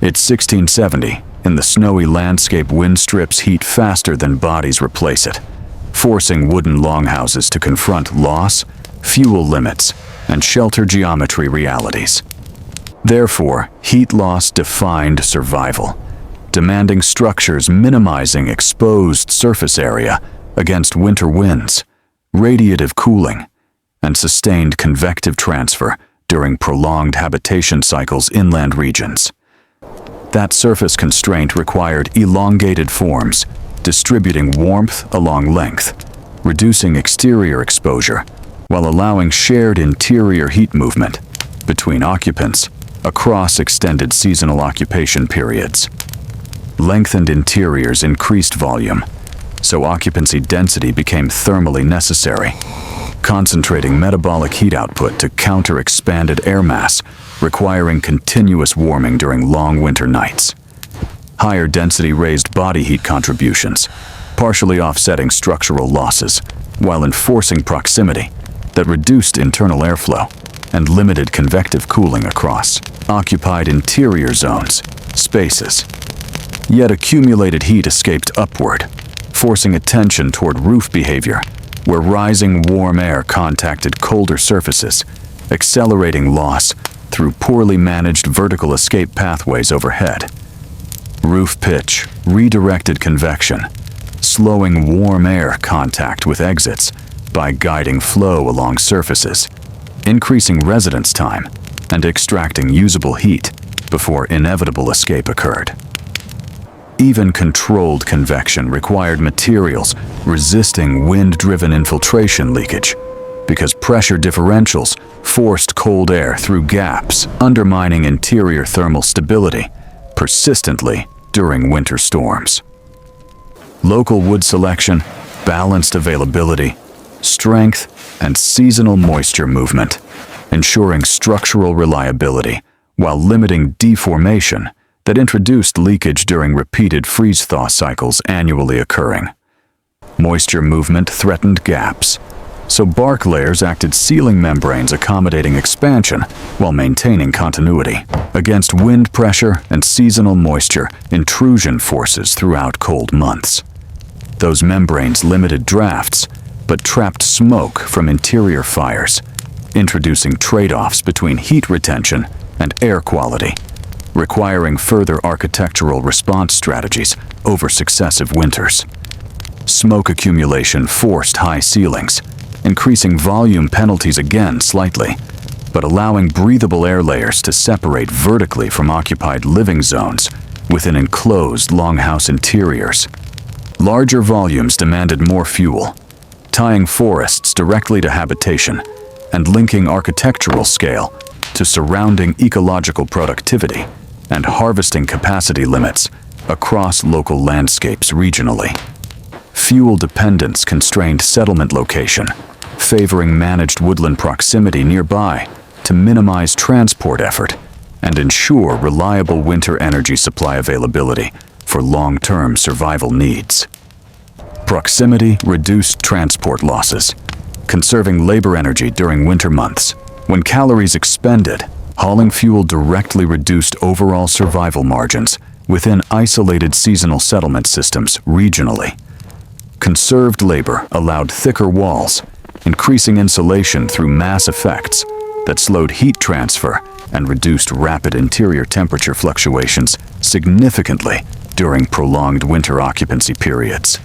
It's 1670, and the snowy landscape wind strips heat faster than bodies replace it, forcing wooden longhouses to confront loss, fuel limits, and shelter geometry realities. Therefore, heat loss defined survival, demanding structures minimizing exposed surface area against winter winds, radiative cooling, and sustained convective transfer during prolonged habitation cycles in inland regions. That surface constraint required elongated forms, distributing warmth along length, reducing exterior exposure, while allowing shared interior heat movement between occupants across extended seasonal occupation periods. Lengthened interiors increased volume, so occupancy density became thermally necessary, concentrating metabolic heat output to counter expanded air mass, requiring continuous warming during long winter nights. Higher density raised body heat contributions, partially offsetting structural losses, while enforcing proximity that reduced internal airflow and limited convective cooling across occupied interior zones, spaces. Yet accumulated heat escaped upward, forcing attention toward roof behavior, where rising warm air contacted colder surfaces, accelerating loss through poorly managed vertical escape pathways overhead. Roof pitch redirected convection, slowing warm air contact with exits by guiding flow along surfaces, increasing residence time and extracting usable heat before inevitable escape occurred. Even controlled convection required materials resisting wind-driven infiltration leakage, because pressure differentials forced cold air through gaps, undermining interior thermal stability persistently during winter storms. Local wood selection, balanced availability, strength, and seasonal moisture movement, ensuring structural reliability while limiting deformation that introduced leakage during repeated freeze-thaw cycles annually occurring. Moisture movement threatened gaps, so bark layers acted sealing membranes accommodating expansion while maintaining continuity against wind pressure and seasonal moisture intrusion forces throughout cold months. Those membranes limited drafts, but trapped smoke from interior fires, introducing trade-offs between heat retention and air quality, requiring further architectural response strategies over successive winters. Smoke accumulation forced high ceilings, increasing volume penalties again slightly, but allowing breathable air layers to separate vertically from occupied living zones within enclosed longhouse interiors. Larger volumes demanded more fuel, tying forests directly to habitation and linking architectural scale to surrounding ecological productivity and harvesting capacity limits across local landscapes regionally. Fuel dependence constrained settlement location, favoring managed woodland proximity nearby to minimize transport effort and ensure reliable winter energy supply availability for long-term survival needs. Proximity reduced transport losses, conserving labor energy during winter months. When calories expended, hauling fuel directly reduced overall survival margins within isolated seasonal settlement systems regionally. Conserved labor allowed thicker walls, increasing insulation through mass effects that slowed heat transfer and reduced rapid interior temperature fluctuations significantly during prolonged winter occupancy periods.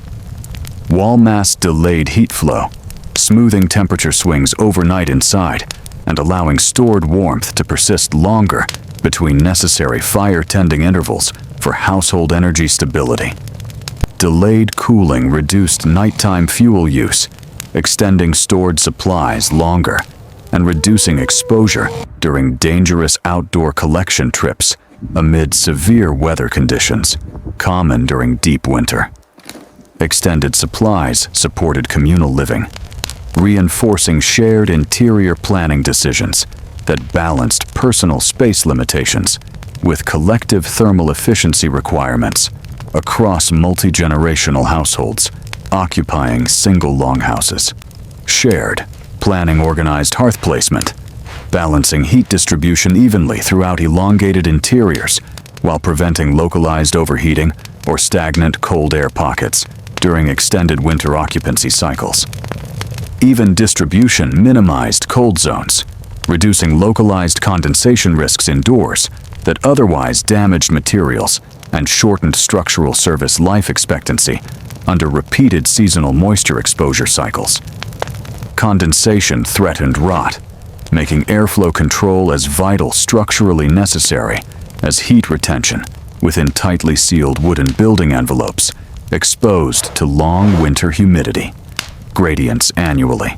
Wall mass delayed heat flow, smoothing temperature swings overnight inside and allowing stored warmth to persist longer between necessary fire-tending intervals for household energy stability. Delayed cooling reduced nighttime fuel use, extending stored supplies longer and reducing exposure during dangerous outdoor collection trips amid severe weather conditions, common during deep winter. Extended supplies supported communal living, reinforcing shared interior planning decisions that balanced personal space limitations with collective thermal efficiency requirements across multi-generational households occupying single longhouses. Shared, planning organized hearth placement, balancing heat distribution evenly throughout elongated interiors while preventing localized overheating or stagnant cold air pockets during extended winter occupancy cycles. Even distribution minimized cold zones, reducing localized condensation risks indoors that otherwise damaged materials and shortened structural service life expectancy under repeated seasonal moisture exposure cycles. Condensation threatened rot, making airflow control as vital structurally necessary as heat retention within tightly sealed wooden building envelopes exposed to long winter humidity gradients annually.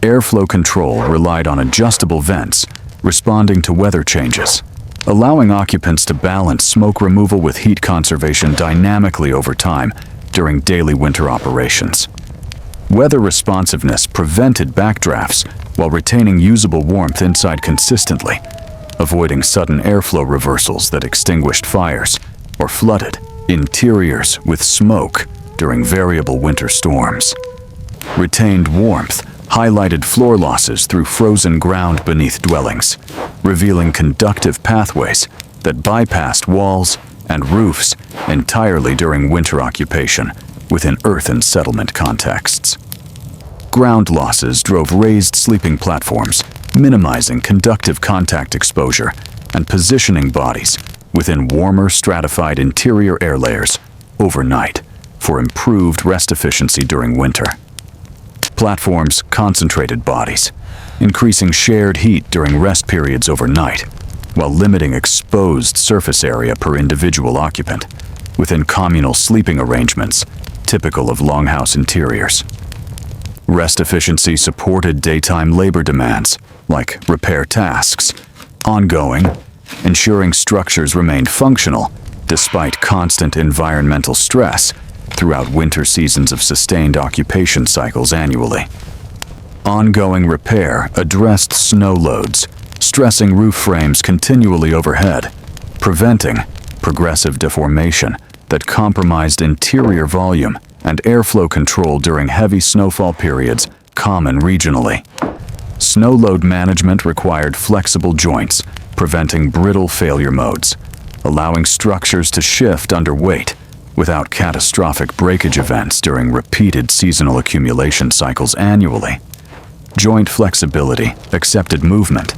Airflow control relied on adjustable vents responding to weather changes, allowing occupants to balance smoke removal with heat conservation dynamically over time during daily winter operations. Weather responsiveness prevented backdrafts while retaining usable warmth inside consistently, avoiding sudden airflow reversals that extinguished fires or flooded interiors with smoke during variable winter storms. Retained warmth highlighted floor losses through frozen ground beneath dwellings, revealing conductive pathways that bypassed walls and roofs entirely during winter occupation within earthen settlement contexts. Ground losses drove raised sleeping platforms, minimizing conductive contact exposure and positioning bodies within warmer stratified interior air layers overnight for improved rest efficiency during winter. Platforms concentrated bodies, increasing shared heat during rest periods overnight, while limiting exposed surface area per individual occupant within communal sleeping arrangements typical of longhouse interiors. Rest efficiency supported daytime labor demands, like repair tasks, ongoing, ensuring structures remained functional despite constant environmental stress throughout winter seasons of sustained occupation cycles annually. Ongoing repair addressed snow loads, stressing roof frames continually overhead, preventing progressive deformation that compromised interior volume and airflow control during heavy snowfall periods common regionally. Snow load management required flexible joints, preventing brittle failure modes, allowing structures to shift under weight without catastrophic breakage events during repeated seasonal accumulation cycles annually. Joint flexibility accepted movement,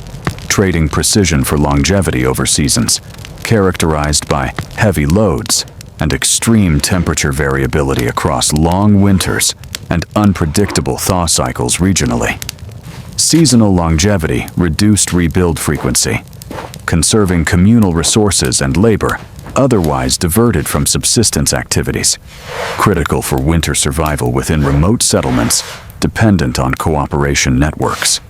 trading precision for longevity over seasons, characterized by heavy loads and extreme temperature variability across long winters and unpredictable thaw cycles regionally. Seasonal longevity reduced rebuild frequency, conserving communal resources and labor otherwise diverted from subsistence activities, critical for winter survival within remote settlements dependent on cooperation networks.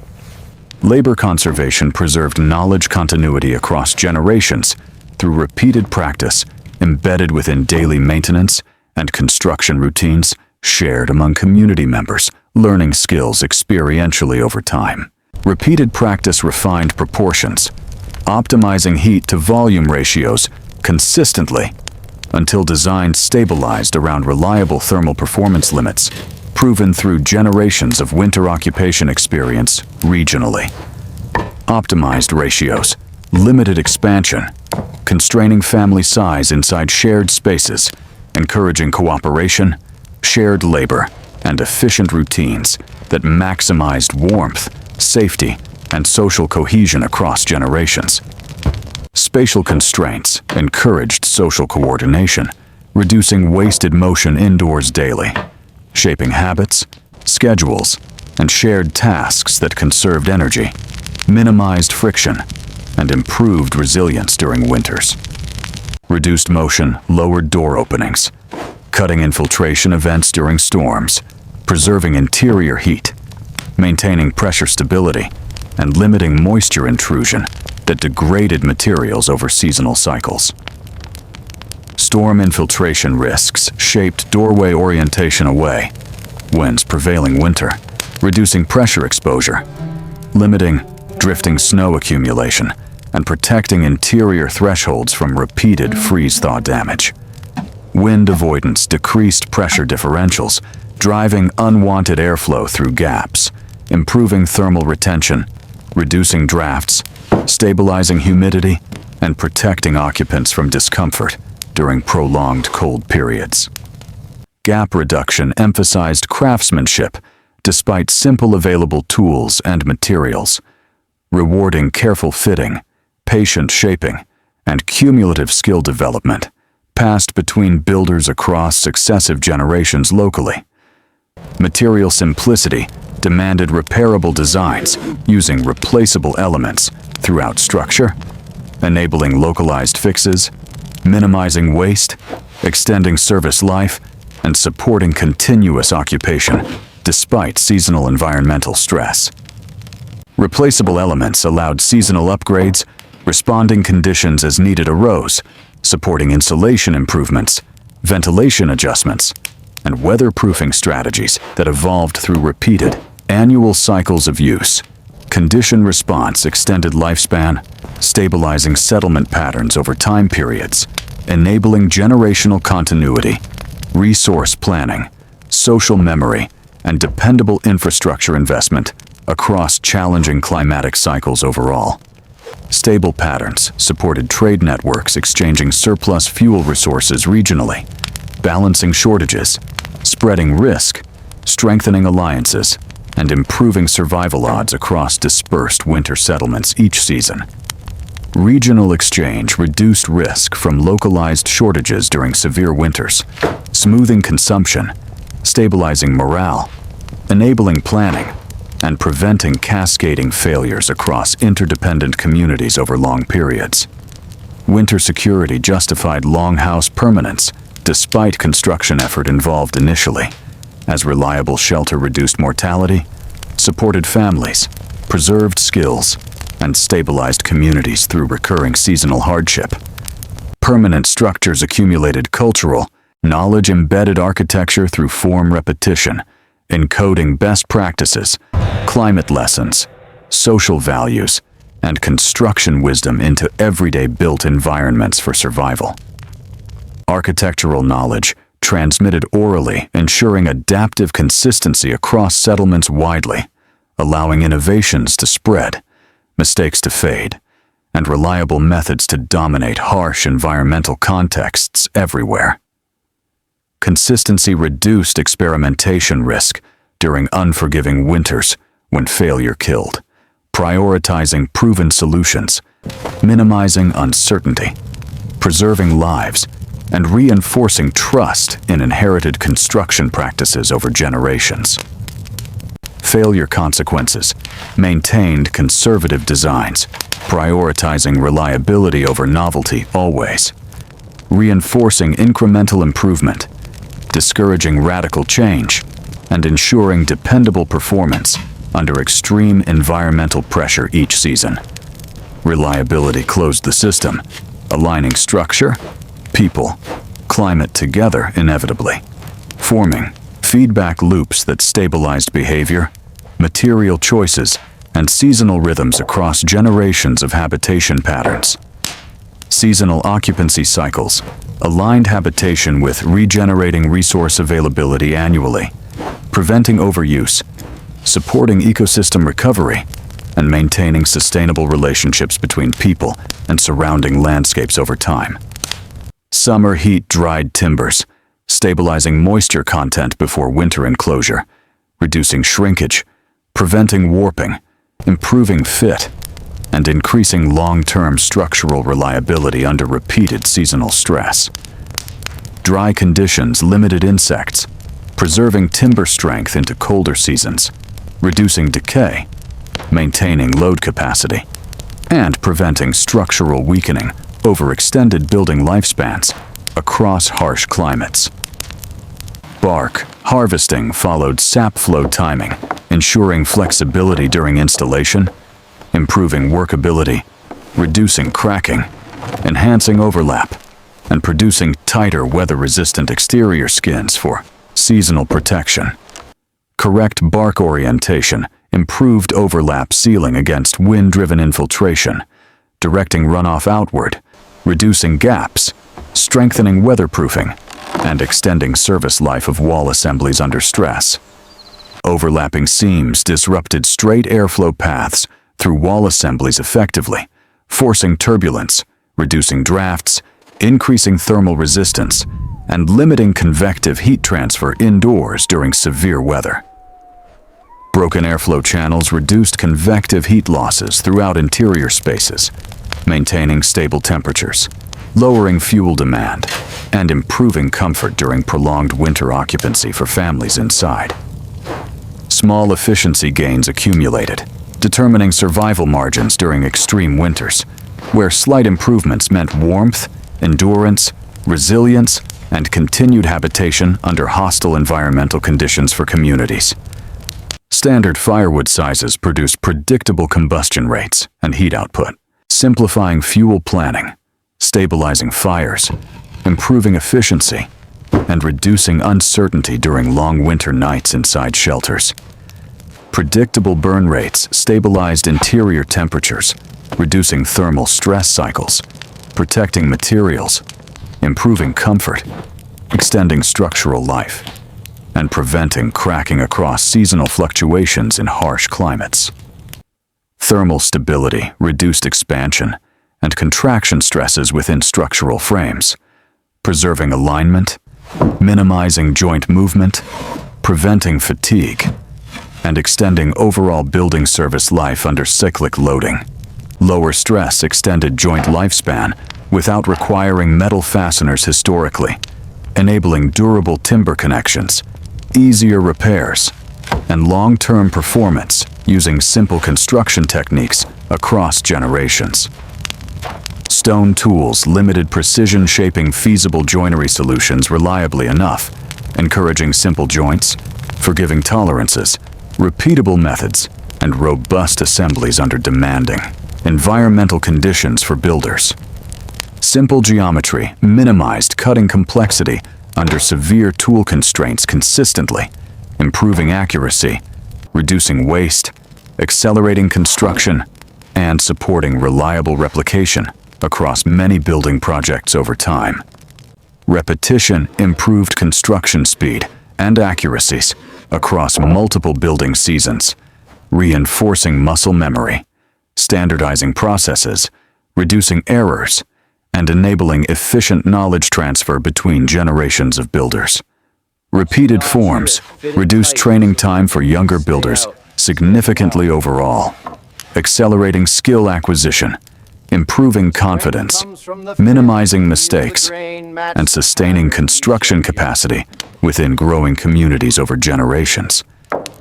Labor conservation preserved knowledge continuity across generations through repeated practice embedded within daily maintenance and construction routines shared among community members, learning skills experientially over time. Repeated practice refined proportions, optimizing heat to volume ratios consistently until design stabilized around reliable thermal performance limits, proven through generations of winter occupation experience regionally. Optimized ratios, limited expansion, constraining family size inside shared spaces, encouraging cooperation, shared labor, and efficient routines that maximized warmth, safety, and social cohesion across generations. Spatial constraints encouraged social coordination, reducing wasted motion indoors daily, shaping habits, schedules, and shared tasks that conserved energy, minimized friction, and improved resilience during winters. Reduced motion lowered door openings, cutting infiltration events during storms, preserving interior heat, maintaining pressure stability, and limiting moisture intrusion that degraded materials over seasonal cycles. Storm infiltration risks shaped doorway orientation away, winds prevailing winter, reducing pressure exposure, limiting drifting snow accumulation, and protecting interior thresholds from repeated freeze-thaw damage. Wind avoidance decreased pressure differentials, driving unwanted airflow through gaps, improving thermal retention, reducing drafts, stabilizing humidity, and protecting occupants from discomfort during prolonged cold periods. Gap reduction emphasized craftsmanship despite simple available tools and materials, rewarding careful fitting, patient shaping, and cumulative skill development passed between builders across successive generations locally. Material simplicity demanded repairable designs using replaceable elements throughout structure, enabling localized fixes, minimizing waste, extending service life, and supporting continuous occupation despite seasonal environmental stress. Replaceable elements allowed seasonal upgrades, responding conditions as needed arose, supporting insulation improvements, ventilation adjustments, and weatherproofing strategies that evolved through repeated, annual cycles of use. Condition response extended lifespan, stabilizing settlement patterns over time periods, enabling generational continuity, resource planning, social memory, and dependable infrastructure investment across challenging climatic cycles overall. Stable patterns supported trade networks exchanging surplus fuel resources regionally, balancing shortages, spreading risk, strengthening alliances, and improving survival odds across dispersed winter settlements each season. Regional exchange reduced risk from localized shortages during severe winters, smoothing consumption, stabilizing morale, enabling planning, and preventing cascading failures across interdependent communities over long periods. Winter security justified longhouse permanence despite construction effort involved initially, as reliable shelter reduced mortality, supported families, preserved skills, and stabilized communities through recurring seasonal hardship. Permanent structures accumulated cultural, knowledge-embedded architecture through form repetition, encoding best practices, climate lessons, social values, and construction wisdom into everyday built environments for survival. Architectural knowledge transmitted orally, ensuring adaptive consistency across settlements widely, allowing innovations to spread, mistakes to fade, and reliable methods to dominate harsh environmental contexts everywhere. Consistency reduced experimentation risk during unforgiving winters when failure killed, prioritizing proven solutions, minimizing uncertainty, preserving lives, and reinforcing trust in inherited construction practices over generations. Failure consequences maintained conservative designs, prioritizing reliability over novelty always, reinforcing incremental improvement, discouraging radical change, and ensuring dependable performance under extreme environmental pressure each season. Reliability closed the system, aligning structure, people, climate together inevitably, forming feedback loops that stabilized behavior, material choices, and seasonal rhythms across generations of habitation patterns. Seasonal occupancy cycles aligned habitation with regenerating resource availability annually, preventing overuse, supporting ecosystem recovery, and maintaining sustainable relationships between people and surrounding landscapes over time. Summer heat dried timbers, stabilizing moisture content before winter enclosure, reducing shrinkage, preventing warping, improving fit, and increasing long-term structural reliability under repeated seasonal stress. Dry conditions limited insects, preserving timber strength into colder seasons, reducing decay, maintaining load capacity, and preventing structural weakening over extended building lifespans across harsh climates. Bark harvesting followed sap flow timing, ensuring flexibility during installation, improving workability, reducing cracking, enhancing overlap, and producing tighter weather-resistant exterior skins for seasonal protection. Correct bark orientation improved overlap sealing against wind-driven infiltration, directing runoff outward, reducing gaps, strengthening weatherproofing, and extending service life of wall assemblies under stress. Overlapping seams disrupted straight airflow paths through wall assemblies effectively, forcing turbulence, reducing drafts, increasing thermal resistance, and limiting convective heat transfer indoors during severe weather. Broken airflow channels reduced convective heat losses throughout interior spaces, maintaining stable temperatures, lowering fuel demand, and improving comfort during prolonged winter occupancy for families inside. Small efficiency gains accumulated, determining survival margins during extreme winters, where slight improvements meant warmth, endurance, resilience, and continued habitation under hostile environmental conditions for communities. Standard firewood sizes produce predictable combustion rates and heat output, simplifying fuel planning, stabilizing fires, improving efficiency, and reducing uncertainty during long winter nights inside shelters. Predictable burn rates stabilized interior temperatures, reducing thermal stress cycles, protecting materials, improving comfort, extending structural life, and preventing cracking across seasonal fluctuations in harsh climates. Thermal stability reduced expansion and contraction stresses within structural frames, preserving alignment, minimizing joint movement, preventing fatigue, and extending overall building service life under cyclic loading. Lower stress extended joint lifespan without requiring metal fasteners historically, enabling durable timber connections, easier repairs, and long-term performance using simple construction techniques across generations. Stone tools limited precision shaping feasible joinery solutions reliably enough, encouraging simple joints, forgiving tolerances, repeatable methods, and robust assemblies under demanding environmental conditions for builders. Simple geometry minimized cutting complexity under severe tool constraints consistently, improving accuracy, reducing waste, accelerating construction, and supporting reliable replication across many building projects over time. Repetition improved construction speed and accuracies across multiple building seasons, reinforcing muscle memory, standardizing processes, reducing errors, and enabling efficient knowledge transfer between generations of builders. Repeated forms reduced training time for younger builders significantly overall, accelerating skill acquisition, improving confidence, minimizing mistakes, and sustaining construction capacity within growing communities over generations.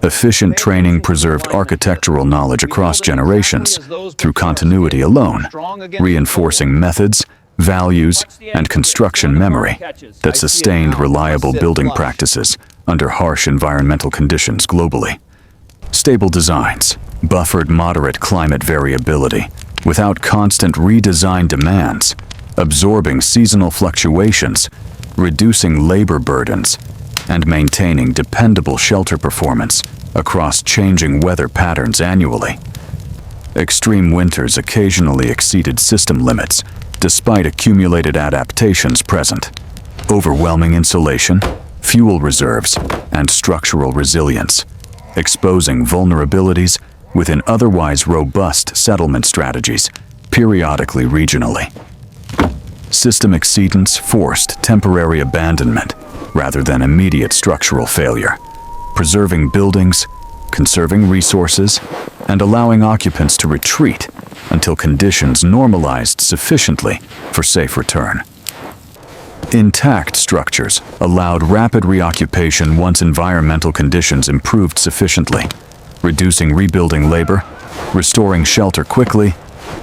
Efficient training preserved architectural knowledge across generations through continuity alone, reinforcing methods, values, and construction memory that sustained reliable building practices under harsh environmental conditions globally. Stable designs buffered moderate climate variability without constant redesign demands, absorbing seasonal fluctuations, reducing labor burdens, and maintaining dependable shelter performance across changing weather patterns annually. Extreme winters occasionally exceeded system limits, despite accumulated adaptations present. Overwhelming insulation, fuel reserves, and structural resilience, exposing vulnerabilities within otherwise robust settlement strategies, periodically regionally. System exceedance forced temporary abandonment rather than immediate structural failure, preserving buildings, conserving resources, and allowing occupants to retreat until conditions normalized sufficiently for safe return. Intact structures allowed rapid reoccupation once environmental conditions improved sufficiently, reducing rebuilding labor, restoring shelter quickly,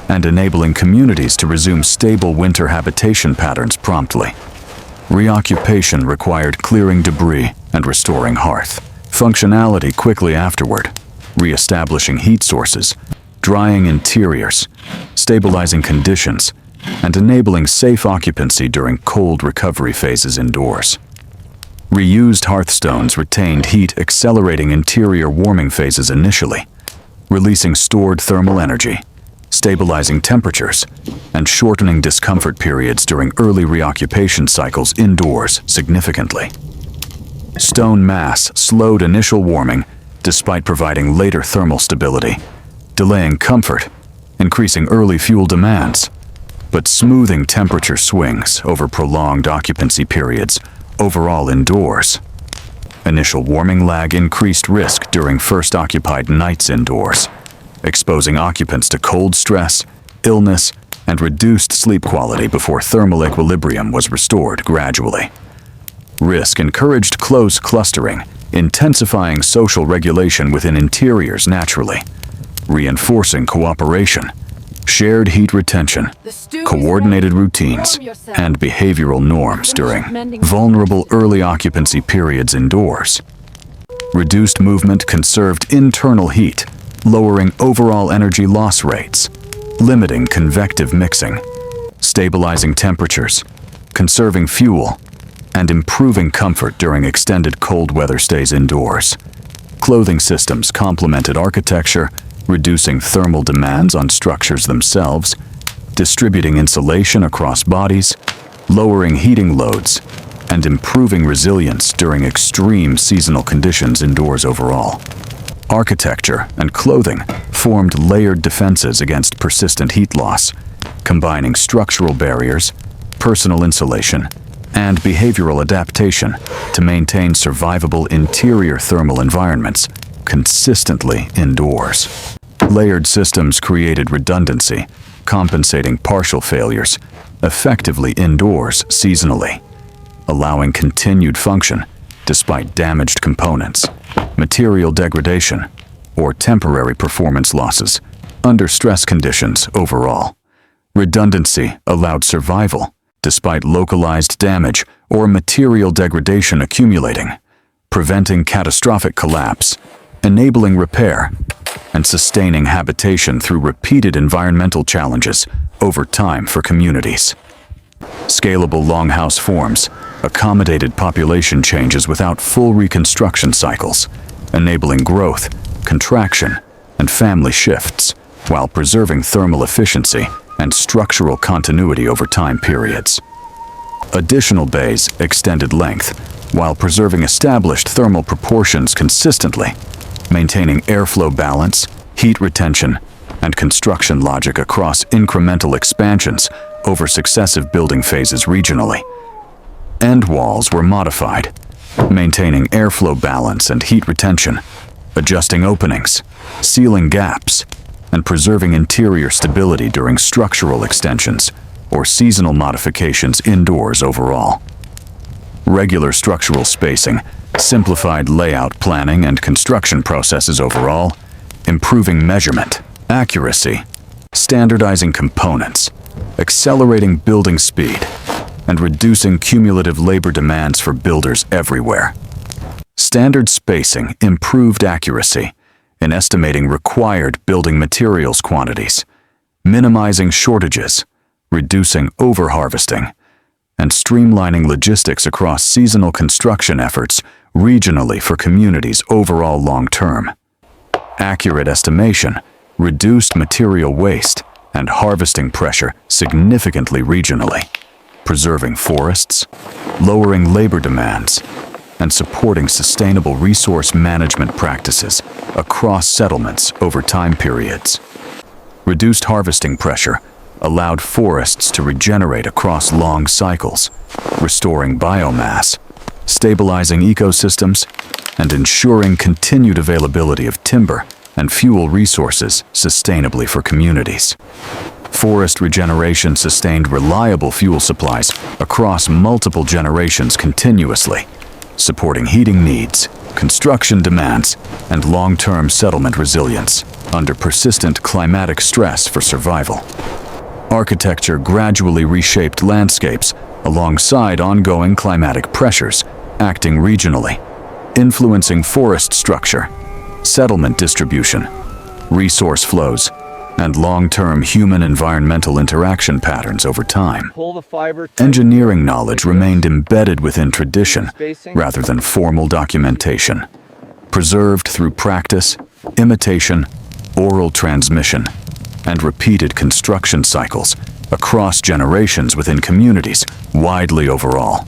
and enabling communities to resume stable winter habitation patterns promptly. Reoccupation required clearing debris and restoring hearth functionality quickly afterward, re-establishing heat sources, drying interiors, stabilizing conditions, and enabling safe occupancy during cold recovery phases indoors. Reused hearthstones retained heat, accelerating interior warming phases initially, releasing stored thermal energy, stabilizing temperatures, and shortening discomfort periods during early reoccupation cycles indoors significantly. Stone mass slowed initial warming despite providing later thermal stability, delaying comfort, increasing early fuel demands, but smoothing temperature swings over prolonged occupancy periods overall indoors. Initial warming lag increased risk during first occupied nights indoors, exposing occupants to cold stress, illness, and reduced sleep quality before thermal equilibrium was restored gradually. Risk encouraged close clustering, intensifying social regulation within interiors naturally, reinforcing cooperation, shared heat retention, coordinated routines, and behavioral norms during vulnerable early occupancy periods indoors. Reduced movement conserved internal heat, lowering overall energy loss rates, limiting convective mixing, stabilizing temperatures, conserving fuel, and improving comfort during extended cold weather stays indoors. Clothing systems complemented architecture, reducing thermal demands on structures themselves, distributing insulation across bodies, lowering heating loads, and improving resilience during extreme seasonal conditions indoors overall. Architecture and clothing formed layered defenses against persistent heat loss, combining structural barriers, personal insulation, and behavioral adaptation to maintain survivable interior thermal environments consistently indoors. Layered systems created redundancy, compensating partial failures effectively indoors seasonally, allowing continued function despite damaged components, material degradation, or temporary performance losses under stress conditions overall. Redundancy allowed survival despite localized damage or material degradation accumulating, preventing catastrophic collapse, enabling repair, and sustaining habitation through repeated environmental challenges over time for communities. Scalable longhouse forms accommodated population changes without full reconstruction cycles, enabling growth, contraction, and family shifts, while preserving thermal efficiency and structural continuity over time periods. Additional bays extended length, while preserving established thermal proportions consistently, maintaining airflow balance, heat retention, and construction logic across incremental expansions over successive building phases regionally. End walls were modified, maintaining airflow balance and heat retention, adjusting openings, sealing gaps, and preserving interior stability during structural extensions or seasonal modifications indoors overall. Regular structural spacing simplified layout planning and construction processes overall, improving measurement, accuracy, standardizing components, accelerating building speed, and reducing cumulative labor demands for builders everywhere. Standard spacing improved accuracy in estimating required building materials quantities, minimizing shortages, reducing overharvesting, and streamlining logistics across seasonal construction efforts regionally for communities overall long-term. Accurate estimation reduced material waste and harvesting pressure significantly regionally, preserving forests, lowering labor demands, and supporting sustainable resource management practices across settlements over time periods. Reduced harvesting pressure allowed forests to regenerate across long cycles, restoring biomass, stabilizing ecosystems, and ensuring continued availability of timber and fuel resources sustainably for communities. Forest regeneration sustained reliable fuel supplies across multiple generations continuously, supporting heating needs, construction demands, and long-term settlement resilience under persistent climatic stress for survival. Architecture gradually reshaped landscapes alongside ongoing climatic pressures, acting regionally, influencing forest structure, settlement distribution, resource flows, and long-term human-environmental interaction patterns over time. Engineering knowledge remained embedded within tradition rather than formal documentation, preserved through practice, imitation, oral transmission, and repeated construction cycles across generations within communities widely overall.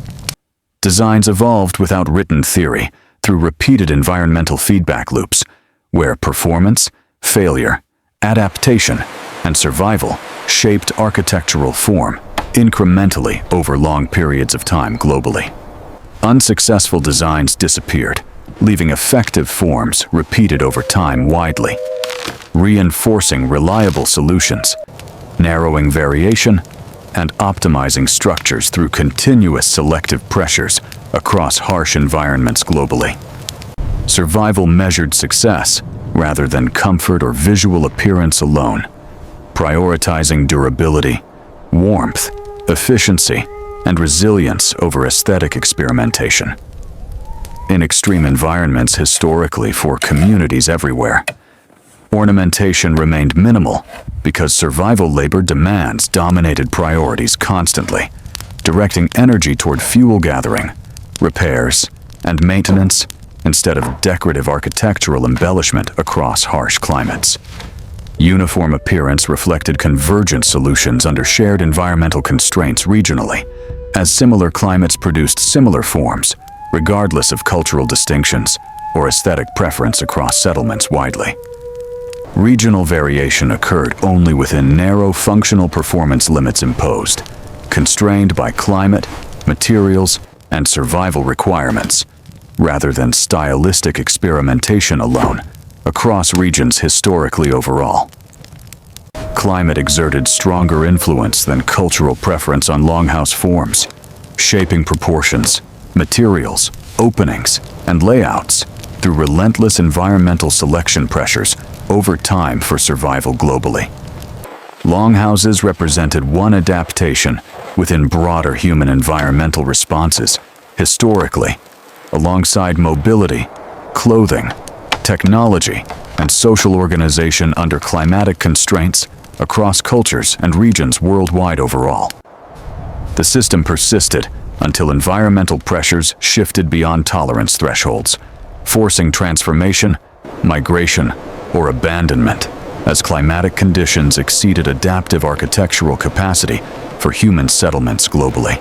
Designs evolved without written theory through repeated environmental feedback loops, where performance, failure, adaptation, and survival shaped architectural form incrementally over long periods of time globally. Unsuccessful designs disappeared, leaving effective forms repeated over time widely, reinforcing reliable solutions, narrowing variation, and optimizing structures through continuous selective pressures across harsh environments globally. Survival measured success rather than comfort or visual appearance alone, prioritizing durability, warmth, efficiency, and resilience over aesthetic experimentation. In extreme environments historically for communities everywhere, ornamentation remained minimal because survival labor demands dominated priorities constantly, directing energy toward fuel gathering, repairs, and maintenance instead of decorative architectural embellishment across harsh climates. Uniform appearance reflected convergent solutions under shared environmental constraints regionally, as similar climates produced similar forms, regardless of cultural distinctions or aesthetic preference across settlements widely. Regional variation occurred only within narrow functional performance limits imposed, constrained by climate, materials, and survival requirements, rather than stylistic experimentation alone across regions historically overall. Climate exerted stronger influence than cultural preference on longhouse forms, shaping proportions, materials, openings, and layouts through relentless environmental selection pressures over time for survival globally. Longhouses represented one adaptation within broader human environmental responses, historically, alongside mobility, clothing, technology, and social organization under climatic constraints across cultures and regions worldwide overall. The system persisted until environmental pressures shifted beyond tolerance thresholds, forcing transformation, migration, or abandonment as climatic conditions exceeded adaptive architectural capacity for human settlements globally.